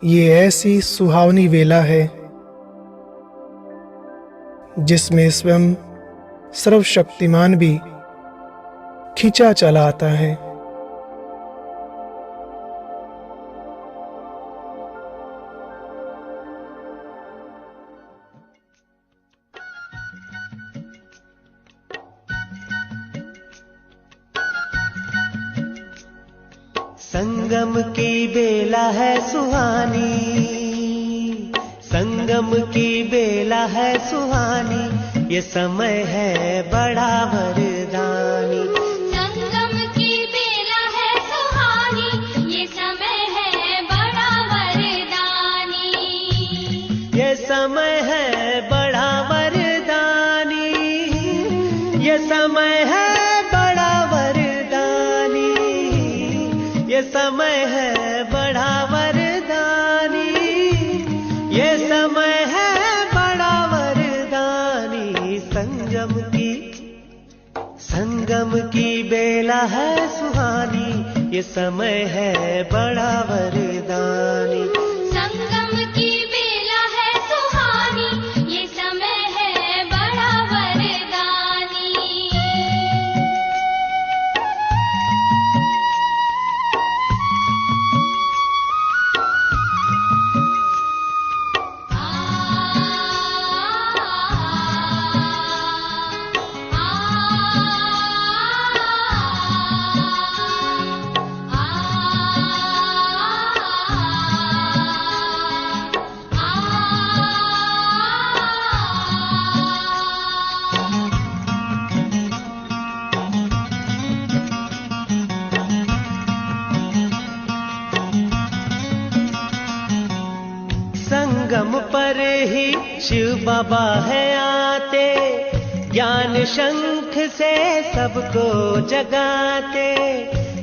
ये ऐसी सुहावनी वेला है जिसमें स्वयं सर्वशक्तिमान भी खिंचा चला आता है। संगम की बेला है सुहानी, संगम की बेला है सुहानी, ये समय है बड़ा वरदानी। संगम की बेला है सुहानी, ये समय है बड़ा वरदानी। ये समय है बड़ा वरदानी, ये समय है बड़ा वरदानी, ये समय है बड़ा वरदानी, ये समय है बड़ा वरदानी। संगम की बेला है सुहानी, ये समय है बड़ा वरदानी। संगम की बेला है सुहानी, ये समय है बड़ा वरदानी। संगम पर ही शिव बाबा है आते, ज्ञान शंख से सबको जगाते।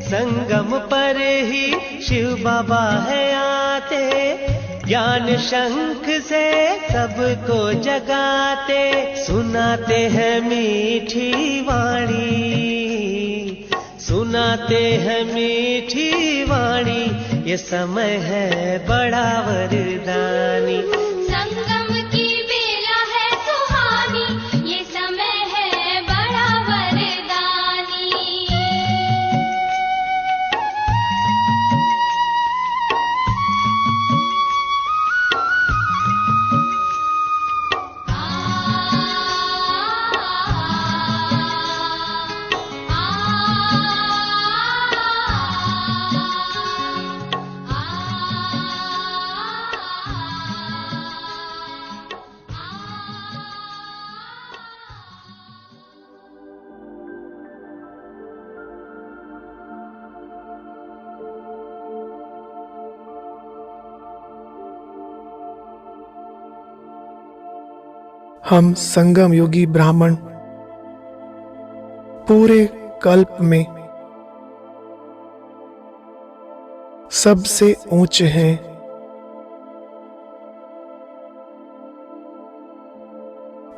संगम पर ही शिव बाबा है आते, ज्ञान शंख से सबको जगाते। सुनाते हैं मीठी वाणी, सुनाते हैं मीठी वाणी, ये समय है बड़ा वरदानी। संगम की बेला है सुहानी, ये समय है बड़ा वरदानी। हम संगम योगी ब्राह्मण पूरे कल्प में सबसे ऊंचे हैं।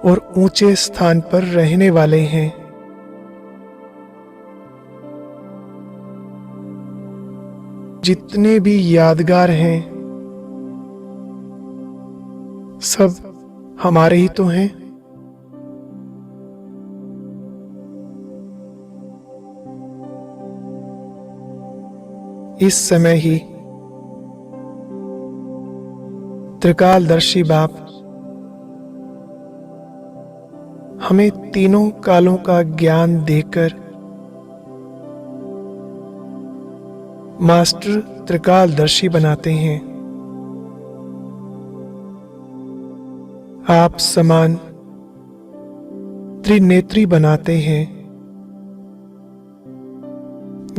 और ऊंचे स्थान पर रहने वाले हैं। जितने भी यादगार हैं सब हमारे ही तो हैं। इस समय ही त्रिकालदर्शी बाप हमें तीनों कालों का ज्ञान देकर मास्टर त्रिकालदर्शी बनाते हैं। आप समान त्रिनेत्री बनाते हैं।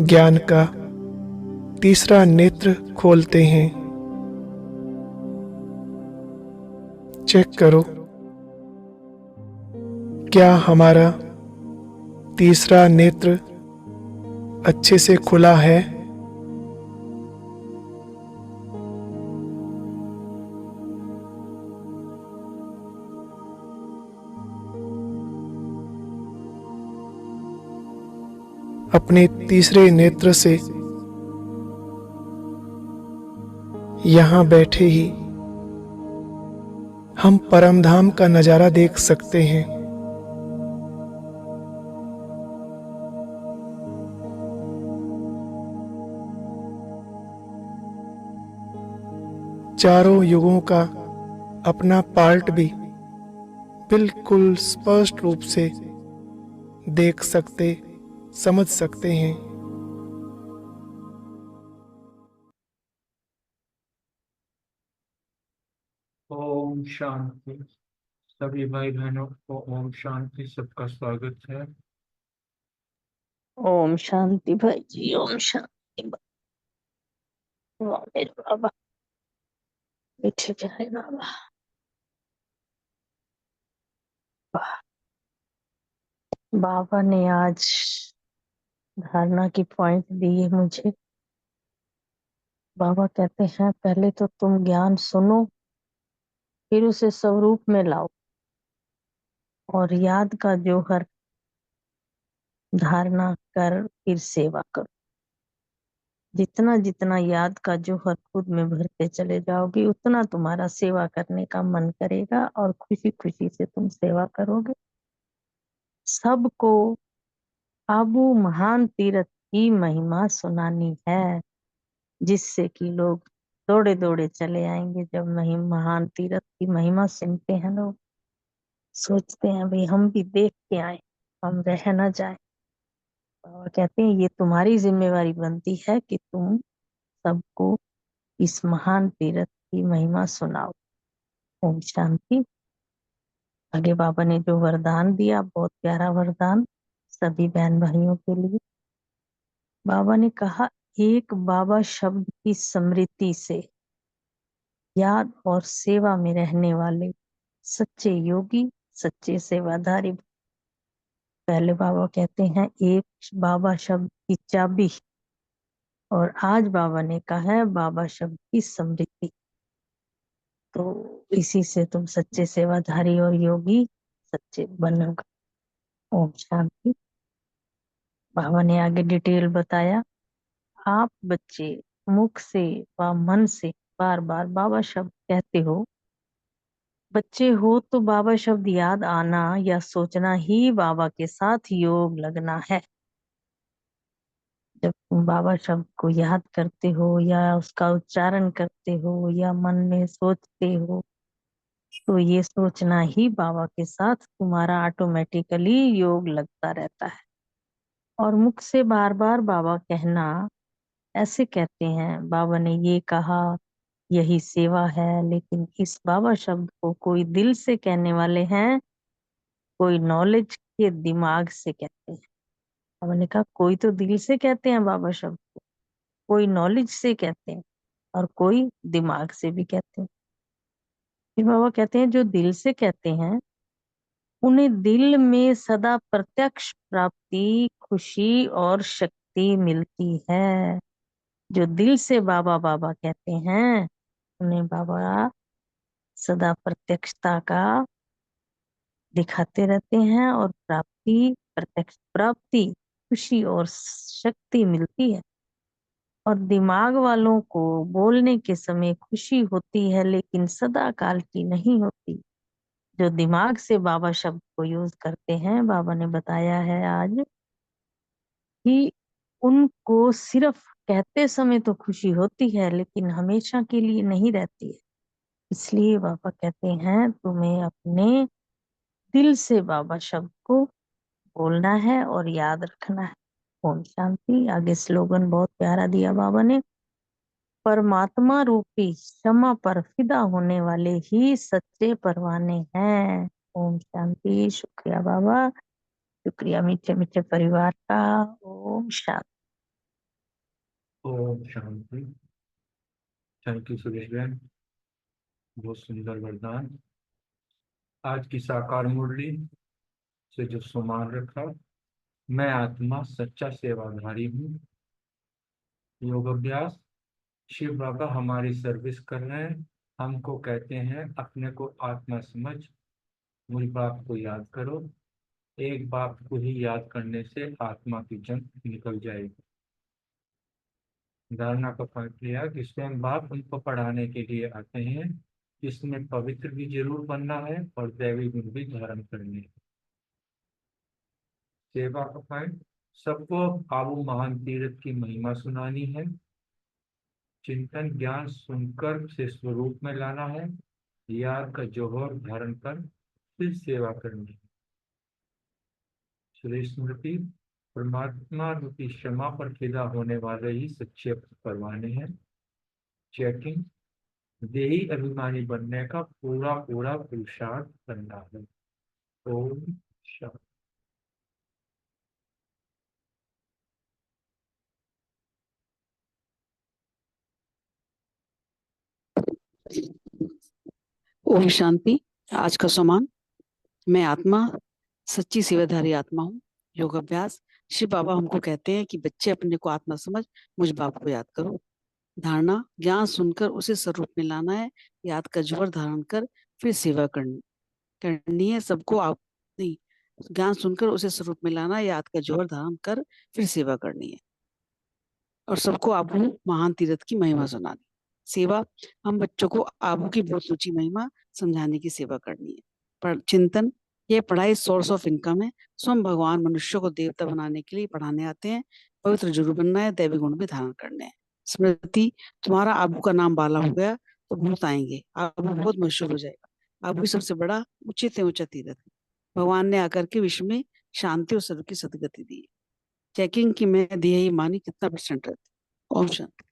ज्ञान का तीसरा नेत्र खोलते हैं। चेक करो, क्या हमारा तीसरा नेत्र अच्छे से खुला है? अपने तीसरे नेत्र से यहाँ बैठे ही हम परमधाम का नजारा देख सकते हैं। चारों युगों का अपना पार्ट भी बिल्कुल स्पष्ट रूप से देख सकते, समझ सकते हैं। ओम शांति। सभी भाई बहनों को ओम शांति। सबका स्वागत है। ओम शांति भाई जी, ओम शांति। वाह मेरे बाबा, बैठे जाए बाबा। वाह, बाबा ने आज धारणा की पॉइंट दी है मुझे। बाबा कहते हैं पहले तो तुम ज्ञान सुनो, फिर उसे स्वरूप में लाओ और याद का जौहर धारणा कर फिर सेवा करो। जितना जितना याद का जौहर खुद में भरते चले जाओगे, उतना तुम्हारा सेवा करने का मन करेगा और खुशी खुशी से तुम सेवा करोगे। सबको आबू महान तीर्थ की महिमा सुनानी है, जिससे कि लोग दौड़े दौड़े चले आएंगे। जब महान तीर्थ की महिमा सुनते हैं लोग सोचते हैं भाई हम भी देख के आए, हम रह न जाए। बाबा कहते हैं ये तुम्हारी जिम्मेवारी बनती है कि तुम सबको इस महान तीर्थ की महिमा सुनाओ। ओम शांति। आगे बाबा ने जो वरदान दिया, बहुत प्यारा वरदान सभी बहन भाइयों के लिए। बाबा ने कहा एक बाबा शब्द की स्मृति से याद और सेवा में रहने वाले सच्चे योगी, सच्चे सेवाधारी। पहले बाबा कहते हैं एक बाबा शब्द की चाबी, और आज बाबा ने कहा है बाबा शब्द की स्मृति। तो इसी से तुम सच्चे सेवाधारी और योगी सच्चे बनोगे। ओम शांति। बाबा ने आगे डिटेल बताया, आप बच्चे मुख से व मन से बार बार बाबा शब्द कहते हो। बच्चे हो तो बाबा शब्द याद आना या सोचना ही बाबा के साथ योग लगना है। जब तुम बाबा शब्द को याद करते हो या उसका उच्चारण करते हो या मन में सोचते हो, तो ये सोचना ही बाबा के साथ तुम्हारा ऑटोमेटिकली योग लगता रहता है। और मुख से बार बार बाबा कहना, ऐसे कहते हैं बाबा ने ये कहा, यही सेवा है। लेकिन इस बाबा शब्द को कोई दिल से कहने वाले हैं, कोई नॉलेज के दिमाग से कहते हैं। बाबा ने कहा कोई तो दिल से कहते हैं बाबा शब्द को, कोई नॉलेज से कहते हैं और कोई दिमाग से भी कहते हैं। फिर बाबा कहते हैं जो दिल से कहते हैं उन्हें दिल में सदा प्रत्यक्ष प्राप्ति, खुशी और शक्ति मिलती है। जो दिल से बाबा बाबा कहते हैं उन्हें बाबा सदा प्रत्यक्षता का दिखाते रहते हैं और प्राप्ति, प्रत्यक्ष प्राप्ति, खुशी और शक्ति मिलती है। और दिमाग वालों को बोलने के समय खुशी होती है, लेकिन सदा काल की नहीं होती। जो दिमाग से बाबा शब्द को यूज करते हैं, बाबा ने बताया है आज कि उनको सिर्फ कहते समय तो खुशी होती है, लेकिन हमेशा के लिए नहीं रहती है। इसलिए बाबा कहते हैं तुम्हें अपने दिल से बाबा शब्द को बोलना है और याद रखना है। ओम शांति। आगे स्लोगन बहुत प्यारा दिया बाबा ने, परमात्मा रूपी क्षमा पर फिदा होने वाले ही सच्चे परवाने हैं। ओम शांति। शुक्रिया बाबा, शुक्रिया मीठे मीठे परिवार का। ओम शांति। ओम शांति। थैंक यू सुरेश बहन, बहुत सुंदर वरदान। आज की साकार मुरली से जो सुमार रखा, मैं आत्मा सच्चा सेवाधारी हूँ। योग अभ्यास। शिव बाबा हमारी सर्विस कर रहे हैं, हमको कहते हैं अपने को आत्मा समझ, मूल बाप को याद करो। एक बाप को ही याद करने से आत्मा की जंग निकल जाएगी। धारणा का पॉइंट लिया कि स्वयं बाप उनको पढ़ाने के लिए आते हैं, इसमें पवित्र भी जरूर बनना है और दैवी गुण भी धारण करने हैं। सेवा का पॉइंट, सबको आबू महान तीर्थ की महिमा सुनानी है। चिंतन ज्ञान सुनकर से स्वरूप में लाना है। याद का जौहर धारण कर फिर सेवा करनी है। श्री स्मृति, परमात्मा रूपी क्षमा पर फिदा होने वाले ही सच्चे परवाने हैं। चेकिंग, देही अभिमानी बनने का पूरा पूरा पुरुषार्थ करना है। ओम शांति। ओम शांति। आज का सम्मान, मैं आत्मा, सच्ची सेवाधारी आत्मा हूँ। योग अभ्यास, शिव बाबा हमको कहते हैं कि बच्चे अपने को आत्मा समझ मुझ बाप को याद करो। धारणा, ज्ञान सुनकर उसे स्वरूप में लाना है। याद का जोर धारण कर फिर सेवा करनी है। सबको आप नहीं, ज्ञान सुनकर उसे स्वरूप में लाना है। याद का जोर धारण कर फिर सेवा करनी है और सबको आबू महान तीर्थ की महिमा सुनानी। सेवा, हम बच्चों को आबू की बहुत ऊंची महिमा समझाने की सेवा करनी है। पर चिंतन, ये पढ़ाई सोर्स ऑफ इनकम है। स्वयं भगवान मनुष्य को देवता बनाने के लिए पढ़ाने आते हैं। पवित्र जरूर बनना है, दैवी गुण भी धारण करने हैं। स्मृति, तुम्हारा आबू का नाम बाला हो गया तो भूत आएंगे, आबू बहुत मशहूर हो जाएगा। आबू सबसे बड़ा ऊंचे से ऊंचा तीर्थ है। भगवान ने आकर के विश्व में शांति और सर्व की सदगति दी है। चेकिंग की मैं दिए ही मानी कितना परसेंट रहती। ओम शांति।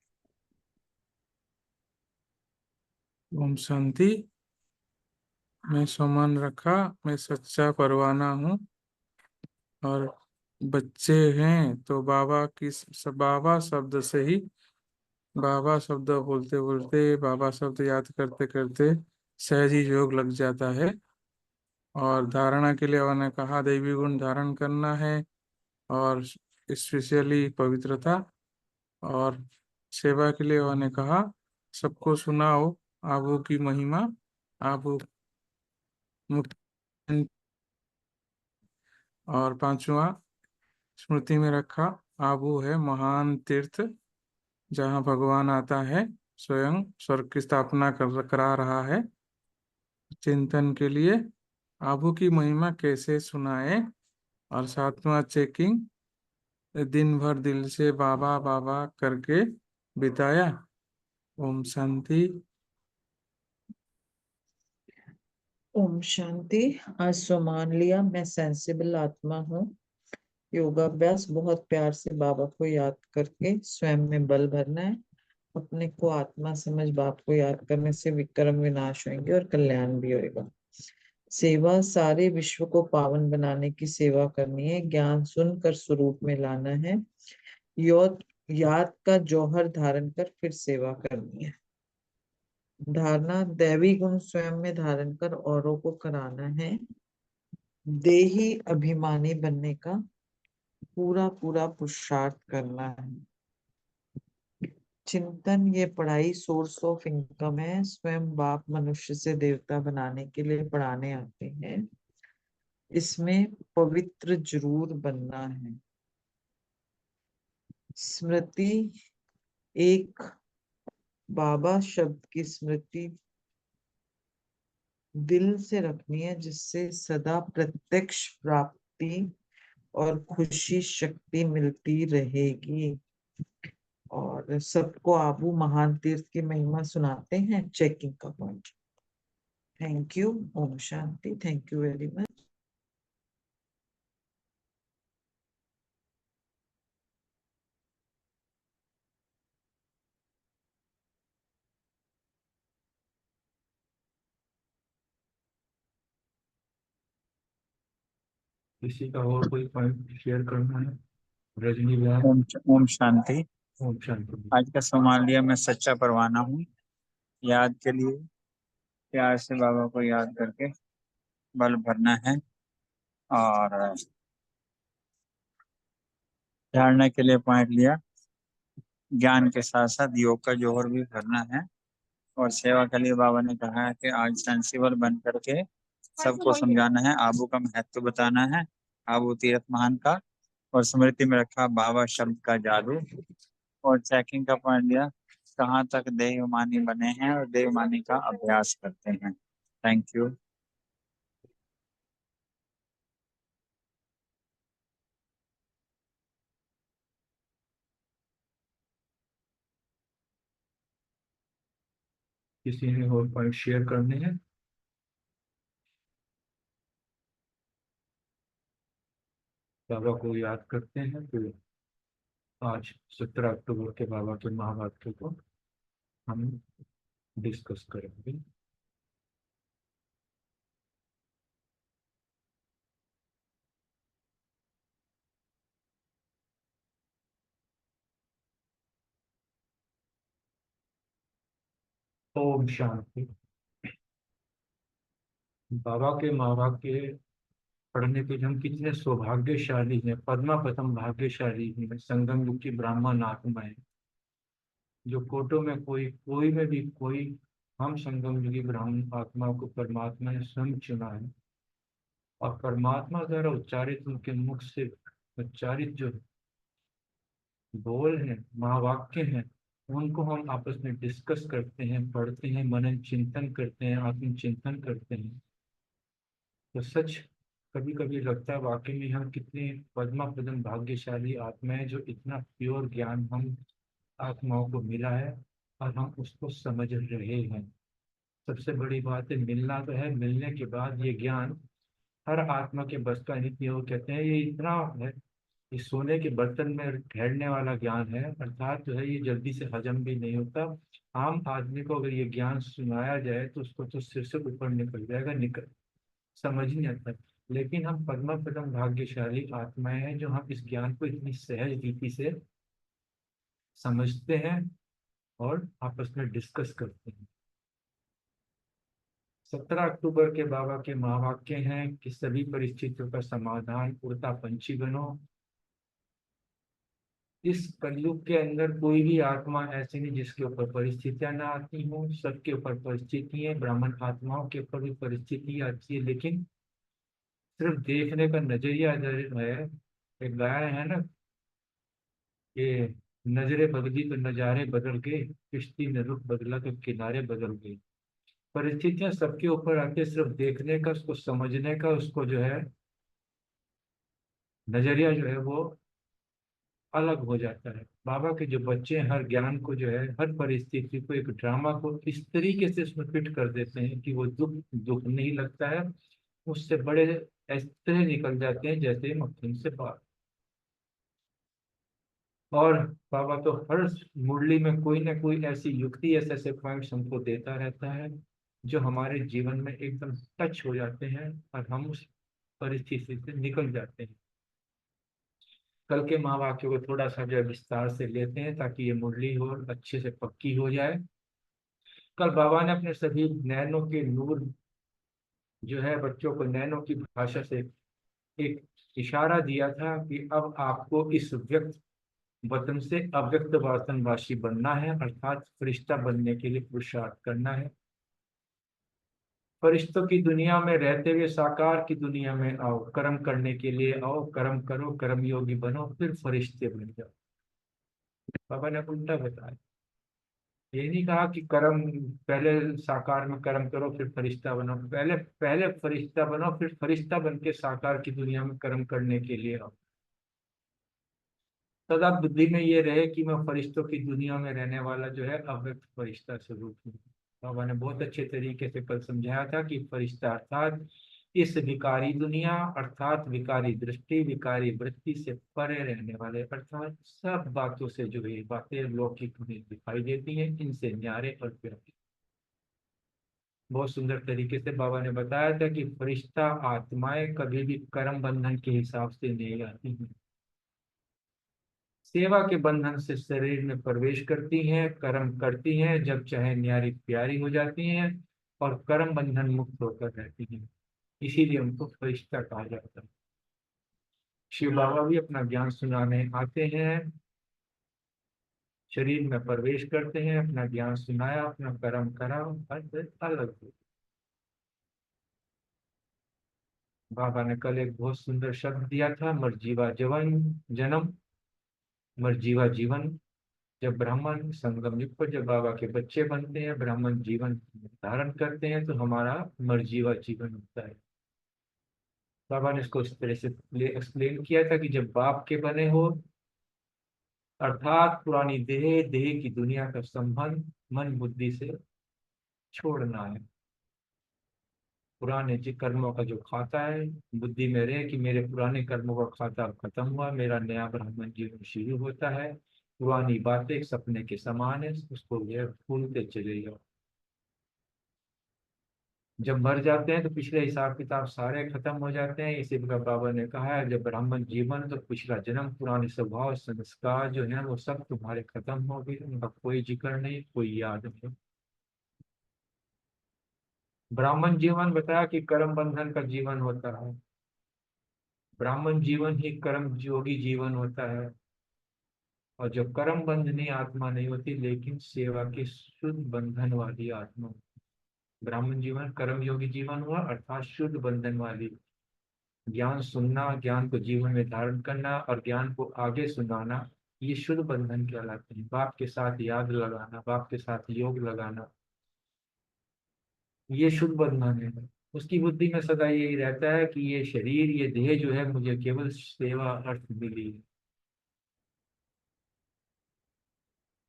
ओम शांति। मैं सम्मान रखा, मैं सच्चा परवाना हूँ और बच्चे हैं तो बाबा शब्द से ही, बाबा शब्द बोलते बोलते, बाबा शब्द याद करते करते सहज ही योग लग जाता है। और धारणा के लिए उन्होंने कहा दैवी गुण धारण करना है और स्पेशली पवित्रता। और सेवा के लिए उन्होंने कहा सबको सुनाओ आबू की महिमा, आबू मुक्त। और पांचवा स्मृति में रखा, आबू है महान तीर्थ जहाँ भगवान आता है, स्वयं स्वर्ग की स्थापना करा रहा है। चिंतन के लिए आबू की महिमा कैसे सुनाए। और सातवां चेकिंग, दिन भर दिल से बाबा बाबा करके बिताया। ओम शांति। ओम शांति। आज सम्मान लिया, मैं सेंसिबल आत्मा हूँ। योगाभ्यास, बहुत प्यार से बाबा को याद करके स्वयं में बल भरना है। अपने को आत्मा समझ बाप को याद करने से विक्रम विनाश होंगे और कल्याण भी होगा। सेवा, सारे विश्व को पावन बनाने की सेवा करनी है। ज्ञान सुनकर स्वरूप में लाना है। याद का जौहर धारण कर फिर सेवा करनी है। धारणा, दैवी गुण स्वयं में धारण कर औरों को कराना है। देही अभिमानी बनने का पूरा पूरा पुरुषार्थ करना है। चिंतन, ये पढ़ाई सोर्स ऑफ इनकम है। स्वयं बाप मनुष्य से देवता बनाने के लिए पढ़ाने आते हैं। इसमें पवित्र जरूर बनना है। स्मृति, एक बाबा शब्द की स्मृति दिल से रखनी है, जिससे सदा प्रत्यक्ष प्राप्ति और खुशी शक्ति मिलती रहेगी। और सबको आबू महान तीर्थ की महिमा सुनाते हैं। चेकिंग का पॉइंट। Thank you. ओम शांति। Thank you very much. किसी का और कोई पॉइंट शेयर करना है? रजनी बहन। ओम शांति। ओम शांति। आज का सम्मान लिया, मैं सच्चा परवाना हूँ। याद के लिए प्यार से बाबा को याद करके बल भरना है और धारणा के लिए पॉइंट लिया। ज्ञान के साथ साथ योग का जोहर भी भरना है। और सेवा के लिए बाबा ने कहा है कि आज सेंसिबल बन करके सबको समझाना है, आबू का महत्व बताना है, आबू तीर्थ महान का। और स्मृति में रखा बाबा शब्द का जादू। और चेकिंग का पॉइंट लिया, कहाँ तक देवमानी बने हैं और देवमानी का अभ्यास करते हैं। Thank you. किसी ने और पॉइंट शेयर करने हैं? बाबा को याद करते हैं तो आज 17 अक्टूबर के बाबा के महावाक्य को हम डिस्कस करेंगे। ओम शांति। बाबा के महावाक्य पढ़ने के लिए हम कितने सौभाग्यशाली हैं, पद्मा पदम भाग्यशाली हैं, संगम युग की ब्राह्मण आत्माएं, जो कोटों में कोई में भी कोई, हम संगम युगी ब्राह्मण आत्माओं को परमात्मा ने स्वयं चुना है और परमात्मा द्वारा उच्चारित उनके मुख से उच्चारित जो बोल हैं, महावाक्य हैं, उनको हम आपस में डिस्कस करते हैं, पढ़ते हैं, मनन चिंतन करते हैं, आत्मचिंतन करते हैं। तो सच कभी कभी लगता है वाकई में हम कितने पद्मा पदम भाग्यशाली आत्माएं, जो इतना प्योर ज्ञान हम आत्माओं को मिला है और हम उसको समझ रहे हैं। सबसे बड़ी बात है, मिलना तो है, मिलने के बाद ये ज्ञान हर आत्मा के बस का नहीं है। वो कहते हैं ये इतना है, ये सोने के बर्तन में ठहरने वाला ज्ञान है, अर्थात जो है ये जल्दी से हजम भी नहीं होता। आम आदमी को अगर ये ज्ञान सुनाया जाए तो उसको तो सिर से ऊपर निकल जाएगा, निकल समझ ही नहीं आता। लेकिन हम पद्मा पदम भाग्यशाली आत्माएं हैं, जो हम इस ज्ञान को इतनी सहज रीति से समझते हैं और आपस में डिस्कस करते हैं। 17 अक्टूबर के बाबा के महावाक्य हैं कि सभी परिस्थितियों का समाधान उड़ता पंछी बनो। इस कलयुग के अंदर कोई भी आत्मा ऐसी नहीं जिसके ऊपर परिस्थितियां ना आती हों। सबके ऊपर परिस्थितियां, ब्राह्मण आत्माओं के ऊपर भी परिस्थिति आती है, लेकिन सिर्फ देखने का नजरिया जो है, एक गाय है ना, ये नजरें बदली तो नजारे बदल गए, किश्ती ने रुख बदला तो किनारे बदल गए। परिस्थितियां सबके ऊपर आती है, सिर्फ देखने का, उसको समझने का, उसको जो है नजरिया जो है वो अलग हो जाता है। बाबा के जो बच्चे हैं, हर ज्ञान को जो है, हर परिस्थिति को, एक ड्रामा को इस तरीके से उसमें फिट कर देते हैं कि वो दुख दुख नहीं लगता है, उससे बड़े इस तरह निकल जाते हैं जैसे मक्खन से पार। और बाबा तो हर मुरली में कोई ना कोई ऐसी युक्ति, ऐसे ऐसे पॉइंट्स हमको देता रहता है जो हमारे जीवन में एकदम टच हो जाते हैं और हम उस परिस्थिति से निकल जाते हैं। कल के महावाक्यों को थोड़ा सा जो है विस्तार से लेते हैं ताकि ये मुरली हो अच्छे से पक्की हो जाए। कल बाबा ने अपने सभी नैनों के नूर जो है, बच्चों को नैनों की भाषा से एक इशारा दिया था कि अब आपको इस व्यक्त वतन से अव्यक्त वासनवासी बनना है, अर्थात फरिश्ता बनने के लिए पुरुषार्थ करना है। फरिश्तों की दुनिया में रहते हुए साकार की दुनिया में आओ, कर्म करने के लिए आओ, कर्म करो, कर्म योगी बनो, फिर फरिश्ते बन जाओ। बाबा ने उल्टा बताया, ये नहीं कहा कि कर्म पहले साकार में कर्म करो फिर फरिश्ता बनो, पहले पहले फरिश्ता बनो, फिर फरिश्ता बन के साकार की दुनिया में कर्म करने के लिए आओ। सदा बुद्धि में ये रहे कि मैं फरिश्तों की दुनिया में रहने वाला जो है अव्यक्त फरिश्ता स्वरूप हूँ। बाबा ने बहुत अच्छे तरीके से कल समझाया था कि फरिश्ता अर्थात इस विकारी दुनिया, अर्थात विकारी दृष्टि, विकारी वृत्ति से परे रहने वाले, अर्थात सब बातों से जो ये बातें लौकिक हमें दिखाई देती हैं, इनसे न्यारे और प्यारे। बहुत सुंदर तरीके से बाबा ने बताया था कि फरिश्ता आत्माएं कभी भी कर्म बंधन के हिसाब से नहीं आती हैं, सेवा के बंधन से शरीर में प्रवेश करती हैं, कर्म करती हैं, जब चाहे न्यारी प्यारी हो जाती हैं और कर्म बंधन मुक्त होकर रहती हैं। इसीलिए उनको फरिश्ता कहा जाता है। शिव बाबा भी अपना ज्ञान सुनाने आते हैं, शरीर में प्रवेश करते हैं, अपना ज्ञान सुनाया, अपना कर्म करा और फिर अलग हो। बाबा ने कल एक बहुत सुंदर शब्द दिया था, मरजीवा जवन जन्म, मरजीवा जीवन। जब ब्राह्मण संगम युग पर जब बाबा के बच्चे बनते हैं, ब्राह्मण जीवन धारण करते हैं, तो हमारा मर्जीवा जीवन होता है। बाबा ने इसको इस तरह से एक्सप्लेन किया था कि जब बाप के बने हो, अर्थात पुरानी देह की दुनिया का संबंध मन बुद्धि से छोड़ना है। पुराने कर्मों का जो खाता है बुद्धि में रहे कि मेरे पुराने कर्मों का खाता अब खत्म हुआ, मेरा नया ब्राह्मण जीवन शुरू होता है। पुरानी बातें एक सपने के समान है, उसको यह भूलते चले जाओ। जब मर जाते हैं तो पिछले हिसाब किताब सारे खत्म हो जाते हैं। इसी प्रकार बाबा ने कहा है, जब ब्राह्मण जीवन तो पिछला जन्म, पुराने स्वभाव संस्कार जो है वो सब तुम्हारे खत्म हो गए, उनका कोई जिक्र नहीं, कोई याद नहीं। ब्राह्मण जीवन बताया कि कर्म बंधन का जीवन होता है। ब्राह्मण जीवन ही कर्म योगी जीवन होता है। और जो कर्म बंधनी आत्मा नहीं होती, लेकिन सेवा की शुद्ध बंधन वाली आत्मा। ब्राह्मण जीवन कर्म योगी जीवन हुआ, अर्थात शुद्ध बंधन वाली। ज्ञान सुनना, ज्ञान को जीवन में धारण करना और ज्ञान को आगे सुनाना, ये शुद्ध बंधन कहलाते हैं। बाप के साथ याद लगाना, बाप के साथ योग लगाना, ये शुद्ध बंधन है। उसकी बुद्धि में सदा यही रहता है कि ये शरीर, ये देह जो है, मुझे केवल सेवा अर्थ मिली है।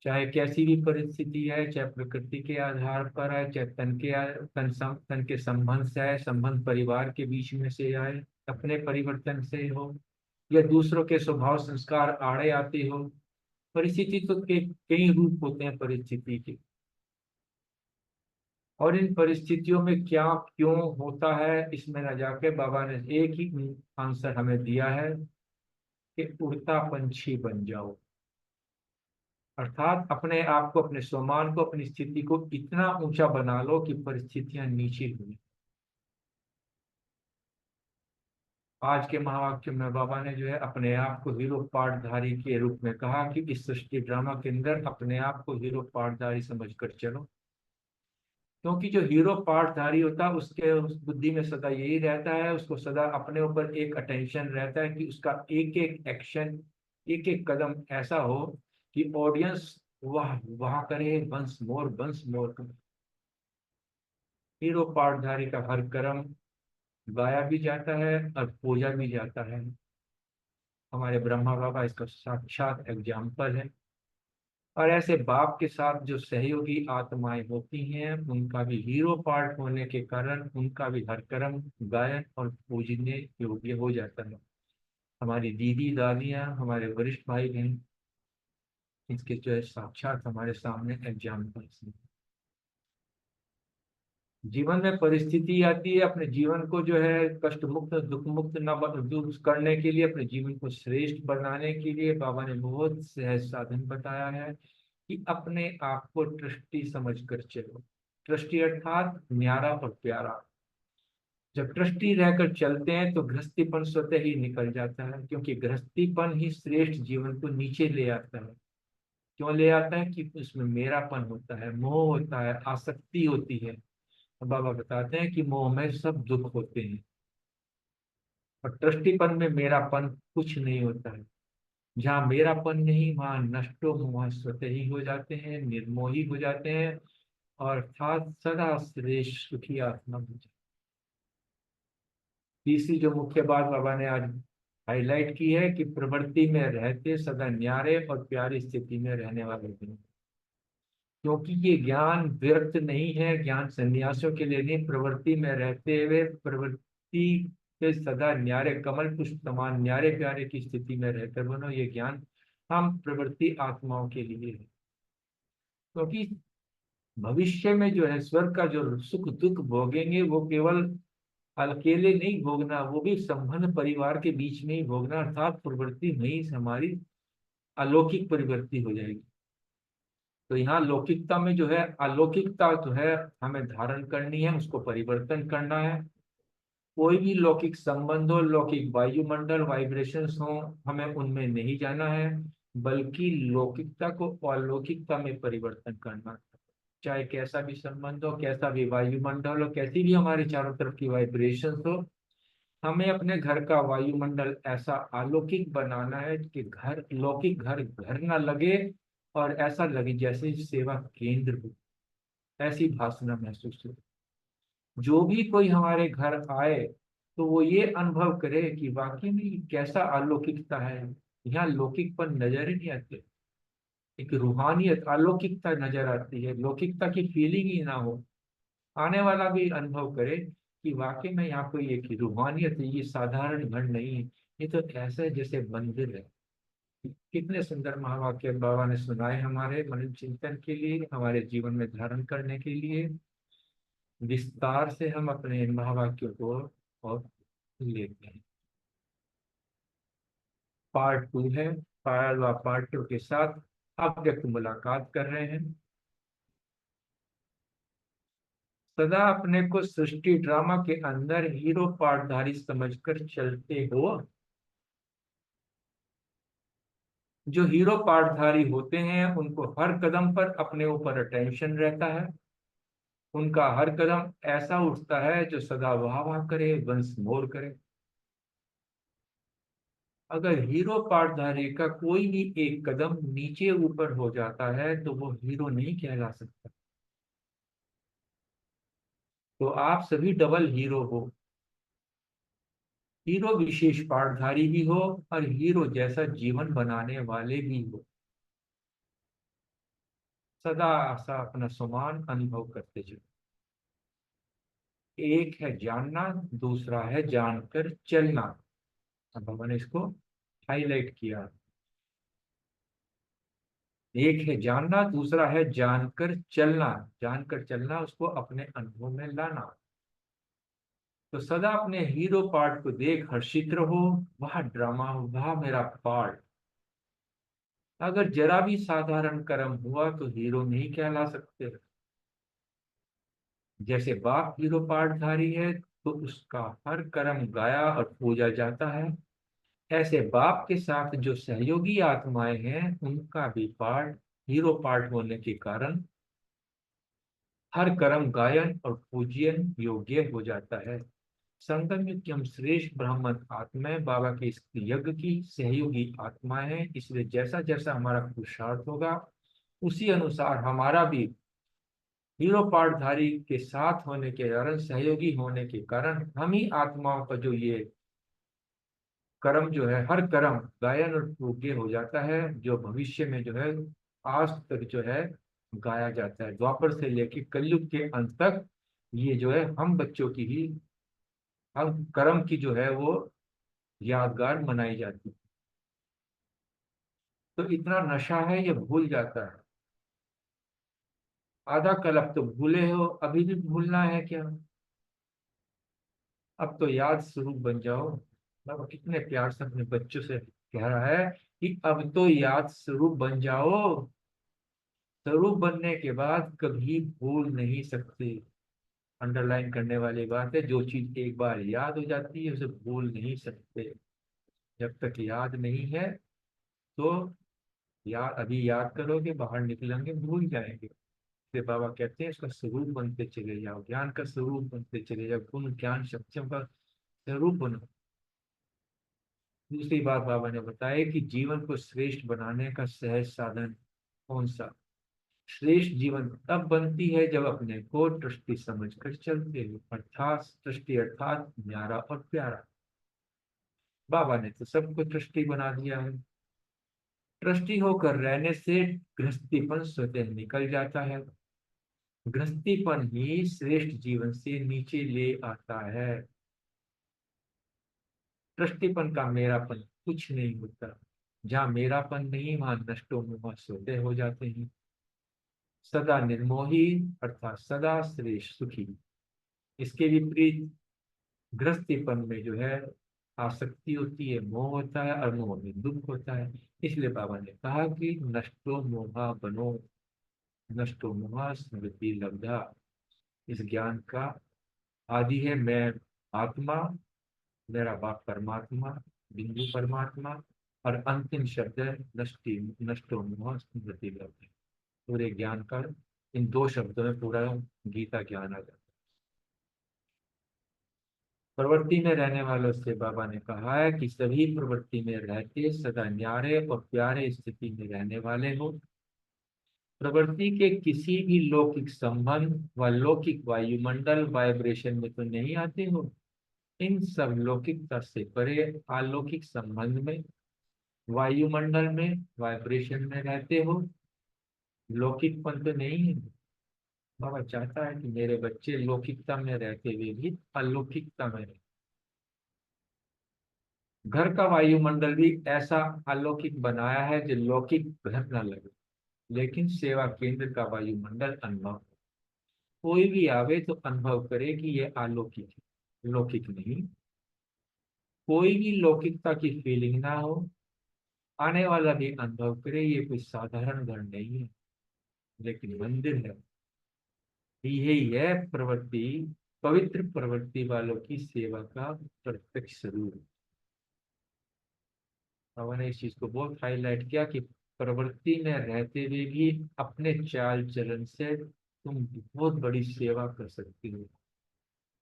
चाहे कैसी भी परिस्थिति है, चाहे प्रकृति के आधार पर है, चाहे तन के संबंध से आए, संबंध परिवार के बीच में से आए, अपने परिवर्तन से हो, या दूसरों के स्वभाव संस्कार आड़े आते हो। परिस्थिति तो के कई रूप होते हैं परिस्थिति के, और इन परिस्थितियों में क्या क्यों होता है, इसमें न जाके बाबा ने एक ही आंसर हमें दिया है कि उड़ता पंछी बन जाओ। अर्थात अपने आप को, अपने स्वमान को, अपनी स्थिति को इतना ऊंचा बना लो कि परिस्थितियां नीचे हुई। आज के महावाक्य में बाबा ने जो है अपने आप को हीरो पाठधारी के रूप में कहा कि इस सृष्टि ड्रामा के अंदर अपने आप को हीरो पाठधारी समझकर चलो। क्योंकि जो हीरो पाठधारी होता है उसके उस बुद्धि में सदा यही रहता है, उसको सदा अपने ऊपर एक अटेंशन रहता है कि उसका एक एक एक्शन, एक एक कदम ऐसा हो कि ऑडियंस वाह वाह करे, वंस मोर करे। हीरो पाठधारी का हर कर्म गाया भी जाता है और पूजा भी जाता है। हमारे ब्रह्मा बाबा इसका साक्षात एग्जाम्पल है। और ऐसे बाप के साथ जो सहयोगी आत्माएं होती हैं, उनका भी हीरो पार्ट होने के कारण उनका भी हर कर्म गायन और पूजने योग्य हो जाता है। हमारी दीदी दादियां, हमारे वरिष्ठ भाई बहन, इसके जो है साक्षात हमारे सामने एग्जाम्पल्स हैं। जीवन में परिस्थिति आती है, अपने जीवन को जो है कष्ट मुक्त दुख मुक्त दूर करने के लिए, अपने जीवन को श्रेष्ठ बनाने के लिए बाबा ने बहुत सहज साधन बताया है कि अपने आप को ट्रस्टी समझकर चलो। ट्रस्टी अर्थात न्यारा और प्यारा। जब ट्रस्टी रहकर चलते हैं तो गृहस्थीपन स्वतः ही निकल जाता है, क्योंकि गृहस्थीपन ही श्रेष्ठ जीवन को नीचे ले आता है। क्यों ले आता है? कि उसमें मेरापन होता है, मोह होता है, आसक्ति होती है। बाबा बताते हैं कि मोह में सब दुख होते हैं, और ट्रस्टीपन में मेरापन कुछ नहीं होता है। जहाँ मेरापन नहीं, वहाँ नष्टो मोह स्वतः ही हो जाते हैं, निर्मोही हो जाते हैं, और अर्थात सदा श्रेष्ठ सुखी आत्मा हो जाती है। तीसरी जो मुख्य बात बाबा ने आज हाईलाइट की है कि प्रवृत्ति में रहते सदा न्यारे और प्यारी स्थिति में रहने वाले हैं। क्योंकि ये ज्ञान व्यर्थ नहीं है, ज्ञान सन्यासियों के लिए नहीं। प्रवृत्ति में रहते हुए प्रवृत्ति के सदा न्यारे, कमल पुष्प समान न्यारे प्यारे की स्थिति में रहकर बनो, ये ज्ञान हम प्रवृत्ति आत्माओं के लिए है। क्योंकि भविष्य में जो है स्वर्ग का जो सुख दुख भोगेंगे, वो केवल अकेले नहीं भोगना, वो भी संबंध परिवार के बीच में ही भोगना। अर्थात प्रवृत्ति में ही हमारी अलौकिक परिवृत्ति हो जाएगी। तो यहाँ लौकिकता में जो है अलौकिकता जो है हमें धारण करनी है, उसको परिवर्तन करना है। कोई भी लौकिक संबंध हो, लौकिक वायुमंडल वाइब्रेशंस हो, हमें उनमें नहीं जाना है, बल्कि लौकिकता को अलौकिकता में परिवर्तन करना है। चाहे कैसा भी संबंध हो, कैसा भी वायुमंडल हो, कैसी भी हमारे चारों तरफ की वाइब्रेशंस हो, हमें अपने घर का वायुमंडल ऐसा अलौकिक बनाना है कि घर लौकिक घर घर ना लगे, और ऐसा लगे जैसे सेवा केंद्र हो, ऐसी भावना महसूस हो। जो भी कोई हमारे घर आए तो वो ये अनुभव करे कि वाकई में ये कैसा अलौकिकता है। यहाँ लौकिकपन नजर ही नहीं आते, एक रूहानियत अलौकिकता नजर आती है। लौकिकता की फीलिंग ही ना हो, आने वाला भी अनुभव करे कि वाकई में यहाँ कोई एक रूहानियत है, ये साधारण घर नहीं है, ये तो ऐसा है जैसे मंदिर है। कितने सुंदर महावाक्य बाबा ने सुनाए हमारे मन चिंतन के लिए, हमारे जीवन में धारण करने के लिए। विस्तार से हम अपने इन महावाक्यों को और लेते हैं। पार्ट 2 है। पायल व पार्ट 2 के साथ अव्यक्त मुलाकात कर रहे हैं। सदा अपने को सृष्टि ड्रामा के अंदर हीरो पार्टधारी समझकर चलते हो। जो हीरो पार्टधारी होते हैं उनको हर कदम पर अपने ऊपर अटेंशन रहता है। उनका हर कदम ऐसा उठता है जो सदा वाह वाह करे, वंश मोर करे। अगर हीरो पार्टधारी का कोई भी एक कदम नीचे ऊपर हो जाता है तो वो हीरो नहीं कहला सकता। तो आप सभी डबल हीरो हो। हीरो विशेष पार्टधारी भी हो और हीरो जैसा जीवन बनाने वाले भी हो। सदा सा अपना समान अनुभव करते चलो। एक है जानना, दूसरा है जानकर चलना। अब मैंने इसको हाईलाइट किया। एक है जानना, दूसरा है जानकर चलना। जानकर चलना, उसको अपने अनुभव में लाना। तो सदा अपने हीरो पार्ट को देख हर्षित रहो। वह ड्रामा, वह मेरा पार्ट। अगर जरा भी साधारण कर्म हुआ तो हीरो नहीं कहला सकते। जैसे बाप हीरो पार्टधारी है तो उसका हर कर्म गाया और पूजा जाता है, ऐसे बाप के साथ जो सहयोगी आत्माएं हैं उनका भी पार्ट हीरो पार्ट होने के कारण हर कर्म गायन और पूजन योग्य हो जाता है। संगम युग की हम श्रेष्ठ ब्राह्मण आत्माएं बाबा के इस यज्ञ की सहयोगी आत्माएं हैं। इसलिए जैसा जैसा हमारा पुरुषार्थ होगा उसी अनुसार हमारा भी हीरो पार्टधारी के साथ होने के कारण, सहयोगी होने के कारण हम ही आत्माओं का जो ये कर्म जो है, हर कर्म गायन और पूज्य हो जाता है, जो भविष्य में जो है आज तक जो है गाया जाता है। द्वापर से लेकर कलयुग के अंत तक ये जो है हम बच्चों की ही, हम कर्म की जो है वो यादगार मनाई जाती है। तो इतना नशा है ये भूल जाता है। आधा कल अब तो भूले हो, अभी भी भूलना है क्या? अब तो याद स्वरूप बन जाओ। बाबा कितने प्यार से अपने बच्चों से कह रहा है कि अब तो याद स्वरूप बन जाओ। स्वरूप बनने के बाद कभी भूल नहीं सकते। अंडरलाइन करने वाली बात है, जो चीज एक बार याद हो जाती है उसे भूल नहीं सकते। जब तक याद नहीं है तो याद, अभी याद करोगे बाहर निकलेंगे भूल जाएंगे। इसलिए बाबा कहते हैं इसका स्वरूप बनते चले जाओ, ज्ञान का स्वरूप बनते चले जाओ, गुण ज्ञान शक्तियों का स्वरूप बनो। दूसरी बात बाबा ने बताया कि जीवन को श्रेष्ठ बनाने का सहज साधन कौन सा? श्रेष्ठ जीवन तब बनती है जब अपने को दृष्टि समझकर चलते हो, अर्थात दृष्टि अर्थात न्यारा और प्यारा। बाबा ने तो सबको दृष्टि बना दिया है। दृष्टि होकर रहने से गृहस्थीपन स्वतः निकल जाता है। गृहस्थीपन ही श्रेष्ठ जीवन से नीचे ले आता है। दृष्टिपन का मेरापन कुछ नहीं होता। जहाँ मेरापन नहीं वहां नष्टो मोह स्वतः हो जाते हैं। सदा निर्मोही अर्थात सदा श्रेष्ठ सुखी। इसके विपरीत गृहस्थीपन में जो है आसक्ति होती है, मोह होता है और मोह में दुख होता है। इसलिए बाबा ने कहा कि नष्टो मोहा बनो, नष्टो मोहा स्मृति लब्धा। इस ज्ञान का आदि है मैं आत्मा, मेरा बाप परमात्मा, बिंदु परमात्मा, और अंतिम शब्द है नष्टि, नष्टो मोह स्मृति लब्धा। पूरे ज्ञान का इन दो शब्दों में पूरा गीता ज्ञान आ जाता है। प्रवृत्ति में रहने वालों से बाबा ने कहा है कि सभी प्रवृत्ति में रहते सदा न्यारे और प्यारे स्थिति में रहने वाले हो। प्रवृत्ति के किसी भी लौकिक संबंध व लौकिक वायुमंडल वाइब्रेशन में तो नहीं आते हो। इन सब लौकिकता से परे अलौकिक संबंध में, वायुमंडल में, वाइब्रेशन में रहते हो। लौकिकपन तो नहीं है। बाबा चाहता है कि मेरे बच्चे लौकिकता में रहते हुए भी अलौकिकता में रहे। घर का वायुमंडल भी ऐसा अलौकिक बनाया है जो लौकिक घर न लगे, लेकिन सेवा केंद्र का वायुमंडल अनुभव, कोई भी आवे तो अनुभव करे कि ये अलौकिक है, लौकिक नहीं। कोई भी लौकिकता की फीलिंग ना हो, आने वाला भी अनुभव करे ये कोई साधारण घर नहीं है, लेकिन मंदिर है। यही है प्रवृत्ति, पवित्र प्रवृत्ति वालों की सेवा का प्रत्यक्ष स्वरूप। मैंने इस चीज को बहुत हाईलाइट किया कि प्रवृत्ति में रहते हुए भी अपने चाल चलन से तुम बहुत बड़ी सेवा कर सकती हो।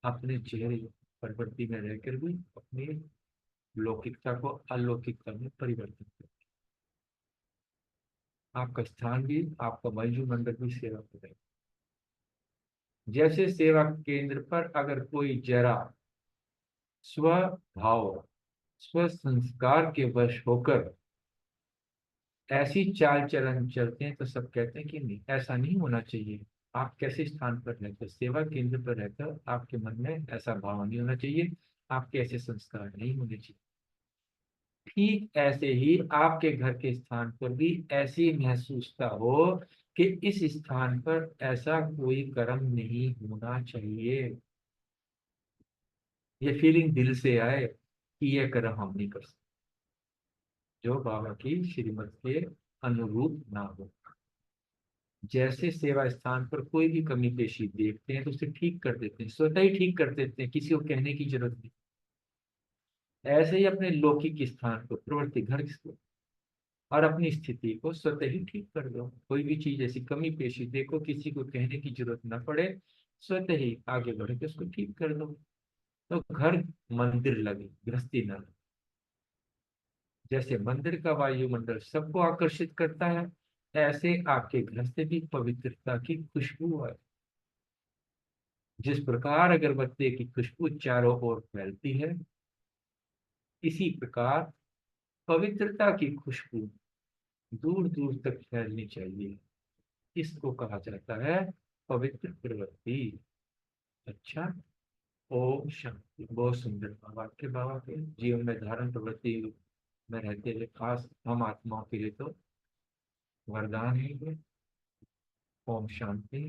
अपने चेहरे प्रवृत्ति में रहकर भी अपनी लौकिकता को अलौकिकता में परिवर्तित कर, आपका स्थान भी, आपका वायुमंडल भी सेवा करेगा। जैसे सेवा केंद्र पर अगर कोई जरा स्वभाव, स्व संस्कार के वश होकर ऐसी चाल चलन चलते हैं तो सब कहते हैं कि नहीं, ऐसा नहीं होना चाहिए। आप कैसे स्थान पर रहते, सेवा केंद्र पर रहकर आपके मन में ऐसा भाव नहीं होना चाहिए, आपके ऐसे संस्कार नहीं होने चाहिए। ठीक ऐसे ही आपके घर के स्थान पर भी ऐसी महसूसता हो कि इस स्थान पर ऐसा कोई कर्म नहीं होना चाहिए। ये फीलिंग दिल से आए कि ये कर्म हम नहीं कर सकते, जो बाबा की श्रीमत के अनुरूप ना हो। जैसे सेवा स्थान पर कोई भी कमी पेशी देखते हैं तो उसे ठीक कर देते हैं, स्वतः ही ठीक कर देते हैं, किसी को कहने की जरूरत नहीं। ऐसे ही अपने लौकिक स्थान को, प्रवृत्ति घर को और अपनी स्थिति को स्वतः ही ठीक कर दो। कोई भी चीज ऐसी कमी पेशी देखो, किसी को कहने की जरूरत ना पड़े, स्वतः ही आगे बढ़ के उसको ठीक कर दो। तो घर मंदिर लगे, गृहस्थी न लगे। जैसे मंदिर का वायुमंडल सबको आकर्षित करता है, ऐसे आपके घर से भी पवित्रता की खुशबू है। जिस प्रकार अगरबत्ती की खुशबू चारों ओर फैलती है, इसी प्रकार पवित्रता की खुशबू दूर दूर तक फैलनी चाहिए। इसको कहा जाता है पवित्र प्रवृत्ति। अच्छा, ओम शांति। बहुत सुंदर वाक्य बाबा के जीवन में धारण प्रवृत्ति में रहते हुए, खास हम आत्माओं के लिए तो वरदान है ये। ओम शांति।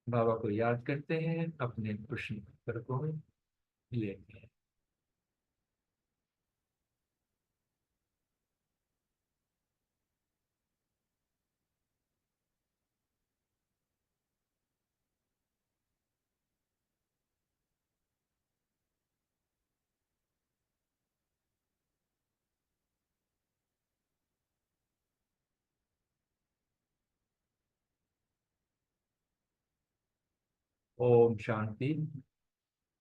बाबा को याद करते हैं, अपने प्रश्न उत्तर को लेते हैं। ओम शांति।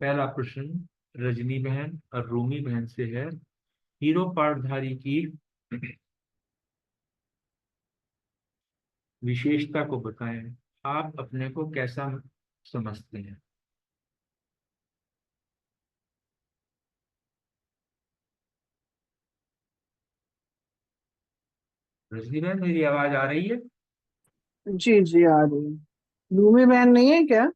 पहला प्रश्न रजनी बहन और रूमी बहन से है। हीरो पाठधारी की विशेषता को बताएं, आप अपने को कैसा समझते हैं? रजनी बहन, मेरी आवाज आ रही है? जी जी आ रही है। भूमि बहन नहीं है क्या?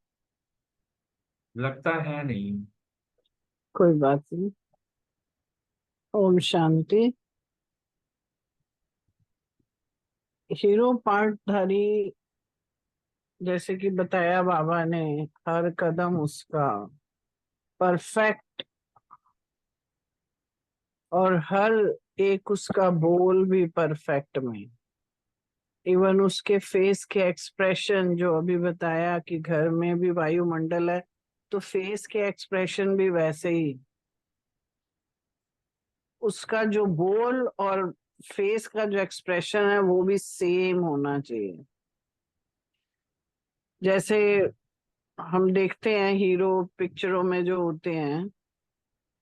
लगता है नहीं। कोई बात नहीं। ओम शांति। हीरो पार्टधारी, जैसे कि बताया बाबा ने, हर कदम उसका परफेक्ट, और हर एक उसका बोल भी परफेक्ट में। इवन उसके फेस के एक्सप्रेशन, जो अभी बताया कि घर में भी वायुमंडल है, तो फेस के एक्सप्रेशन भी वैसे ही। उसका जो बोल और फेस का जो एक्सप्रेशन है वो भी सेम होना चाहिए। जैसे हम देखते हैं हीरो पिक्चरों में जो होते हैं,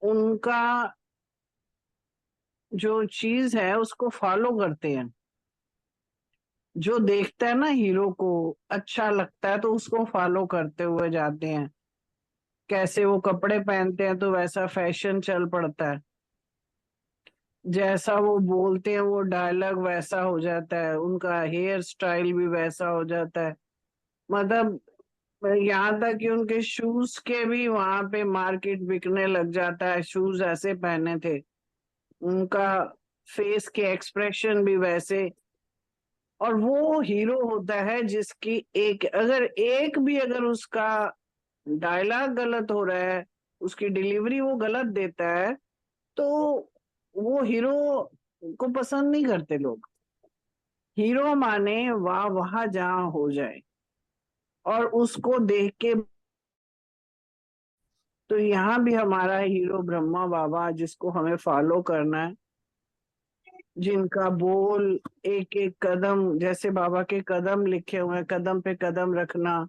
उनका जो चीज है उसको फॉलो करते हैं, जो देखता है ना हीरो को अच्छा लगता है तो उसको फॉलो करते हुए जाते हैं। कैसे वो कपड़े पहनते हैं तो वैसा फैशन चल पड़ता है, जैसा वो बोलते हैं वो डायलॉग वैसा हो जाता है, उनका हेयर स्टाइल भी वैसा हो जाता है। मतलब यहाँ तक कि उनके शूज के भी वहां पे मार्केट बिकने लग जाता है, शूज ऐसे पहने थे, उनका फेस के एक्सप्रेशन भी वैसे। और वो हीरो होता है जिसकी एक भी अगर उसका डायलॉग गलत हो रहा है, उसकी डिलीवरी वो गलत देता है, तो वो हीरो को पसंद नहीं करते लोग। हीरो माने वहां जहां हो जाए और उसको देख के। तो यहाँ भी हमारा हीरो ब्रह्मा बाबा जिसको हमें फॉलो करना है, जिनका बोल एक एक कदम, जैसे बाबा के कदम लिखे हुए हैं, कदम पे कदम रखना,